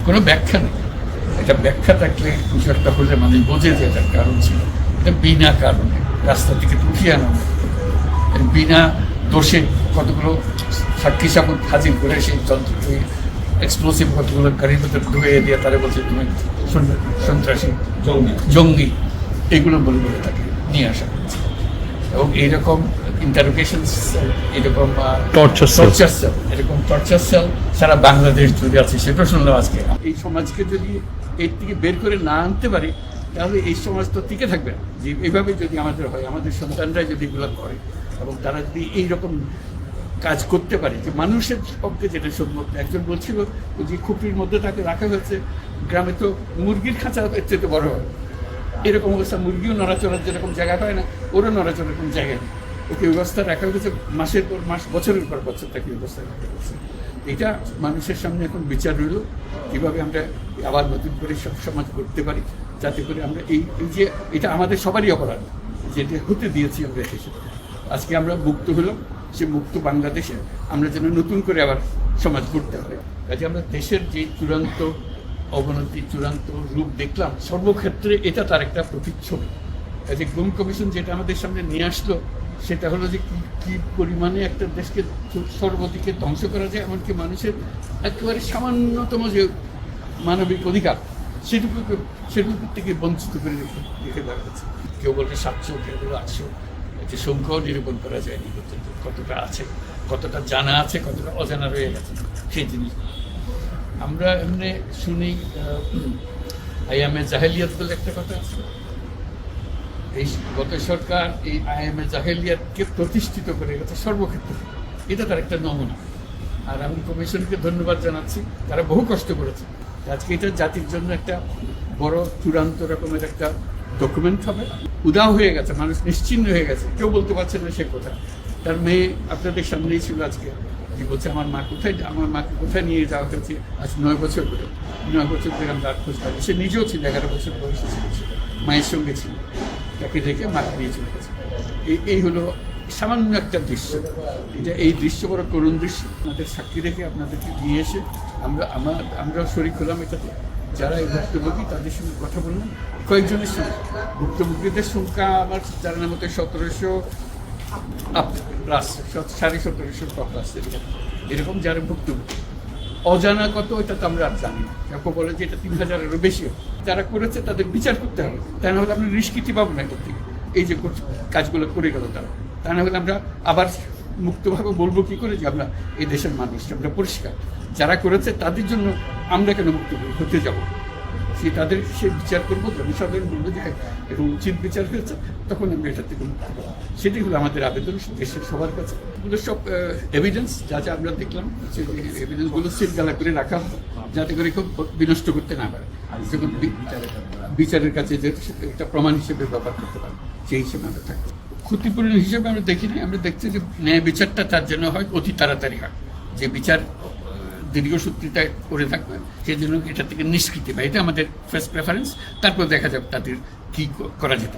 কোনো ব্যাখ্যা নেই। এটা ব্যাখ্যা থাকলে কিছু একটা হলে মানুষ বোঝে যে এটার কারণ ছিল। এটা বিনা কারণে রাস্তা থেকে উঠিয়ে আনা হলো। বিনা দোষে কতগুলো সাক্ষী সাবুত হাজির করে সেই যন্ত্রটি এক্সপ্লোসিভ কতগুলো গাড়ির ভিতরে ঢুকে দিয়ে তারা বলছে তুমি সন্ত্রাসী জঙ্গি এগুলো বলে বলে তাকে নিয়ে আসা হয়েছে। এবং এইরকম ইন্টারোগেশন সেল, এরকম টর্চার সেল, এরকম টর্চার সেল সারা বাংলাদেশ জুড়ে আছে। সেটা শুনলাম আজকে। এই সমাজকে যদি এর থেকে বের করে না আনতে পারি তাহলে এই সমাজ তো টিকে থাকবে না। যে এইভাবে যদি আমাদের হয়, আমাদের সন্তানরা যদি এগুলো করে এবং তারা যদি এইরকম কাজ করতে পারে, যে মানুষের পক্ষে যেটা সম্ভব। একজন বলছিল যে খুপড়ির মধ্যে তাকে রাখা হয়েছে, গ্রামে তো মুরগির খাঁচা এর চেয়ে বড় হয়, এরকম অবস্থা। মুরগিও নড়াচড়ার যেরকম জায়গা পায় না, ওরও নড়াচড়ার কোনো জায়গা নেই। ওকে ব্যবস্থা রাখা হয়েছে, মাসের পর মাস, বছরের পর বছর তাকে ব্যবস্থা রাখা হয়েছে। এটা মানুষের সামনে এখন বিচার রইল, কীভাবে আমরা আবার নতুন করে সব সমাজ করতে পারি, যাতে করে আমরা এই যে এটা আমাদের সবারই অপরাধ, যেটা হতে দিয়েছি আমরা দেশে। আজকে আমরা মুক্ত হলাম, সে মুক্ত বাংলাদেশে আমরা যেন নতুন করে আবার সমাজ করতে হবে। কাজে আমরা দেশের যে চূড়ান্ত অবনতি, চূড়ান্ত রূপ দেখলাম, সর্বক্ষেত্রে এটা তার একটা প্রতিচ্ছবি। কাজে গুম কমিশন যেটা আমাদের সামনে নিয়ে আসলো, সেটা হলো যে কী পরিমাণে একটা দেশকে সর্বদিকে ধ্বংস করা যায়, এমনকি মানুষের একেবারে সামান্যতম যে মানবিক অধিকার সেটুকু থেকে বঞ্চিত করে রেখে দেওয়া হয়েছে। কেউ বলে 700, কেউ বলে 800, যে সংখ্যাও নিরূপণ করা যায়নি পর্যন্ত। কতটা আছে, কতটা জানা আছে, কতটা অজানা রয়ে গেছে সেই জিনিস। আমরা এমনি শুনি আইএমএ জাহেলিয়াত বলে একটা কথা আছে। এই গত সরকার এই আইএমএ জাহেলিয়াতকে প্রতিষ্ঠিত করে গেছে সর্বক্ষেত্রে। এটা তার একটা নমুনা। আর আমি কমিশনকে ধন্যবাদ জানাচ্ছি, তারা বহু কষ্ট করেছে। আজকে এটা জাতির জন্য একটা বড় চূড়ান্ত রকমের একটা ডকুমেন্ট হবে। উদাও হয়ে গেছে, মানুষ নিশ্চিন্ন হয়ে গেছে, কেউ বলতে পারছে না সে কোথায়। তার মেয়ে আপনাদের সামনেই ছিল আজকে, যে বলছে আমার মাকে কোথায় নিয়ে যাওয়া হয়েছে। আজ 9 বছর ধরে আমরা খোঁজ পাই। সে নিজেও ছিল, 11 বছর বয়সে ছিল, মায়ের সঙ্গে ছিল, তাকে রেখে মাকে নিয়ে চলে গেছে। এই হলো সামান্য একটা দৃশ্য। এই দৃশ্য বড় করুণ দৃশ্য। আমাদের সাক্ষী রেখে আপনাদেরকে নিয়ে এসে আমরা শরিক হলাম এটাতে। যারা এই ভুক্তভোগী তাদের সঙ্গে কথা বললাম, কয়েকজনের সঙ্গে। ভুক্তভোগীদের সংখ্যা আমার জানার মতো 1700 প্লাস, 1750 প্লাস এরকম যারা ভুক্তভোগী। অজানা কত এটা তো আমরা আর জানি না। কেউ বলে যে এটা 3000-এরও বেশি। যারা করেছে তাদের বিচার করতে হবে, তা না হলে আমরা নিষ্কৃতি পাবো না এর থেকে। এই যে কাজগুলো করে গেল তারা, তা না হলে আমরা আবার মুক্তভাবে বলবো কী করে যে আমরা এই দেশের মানুষ, আমরা পরিষ্কার। যারা করেছে তাদের জন্য আমরা কেন মুক্ত হতে যাব? তাদের সে বিচার করবো, জনসাধারণ বলবো যে এরকম উচিত বিচার হয়েছে, তখন আমরা এটা থেকে মুক্ত পাবো। সেটাই হলো আমাদের আবেদন দেশের সবার কাছে। এগুলো সব এভিডেন্স যা যা আমরা দেখলাম, সেই এভিডেন্সগুলো সিলগালা করে রাখা হবে, যাতে করে খুব বিনষ্ট করতে না পারে। যখন বিচারের কাছে যে একটা প্রমাণ হিসেবে ব্যবহার করতে পারে, সেই হিসেবে আমরা থাকবো। ক্ষতিপূরণ হিসেবে আমরা দেখি না, আমরা দেখছি যে ন্যায় বিচারটা তার জন্য হয় অতি তাড়াতাড়ি হয়, যে বিচার দীর্ঘসূত্রিতায় করে থাকবে, সেই জন্য এটা থেকে নিষ্কৃতি পায়। এটা আমাদের ফার্স্ট প্রেফারেন্স। তারপর দেখা যাবে তাদের কী করা যেতে পারে।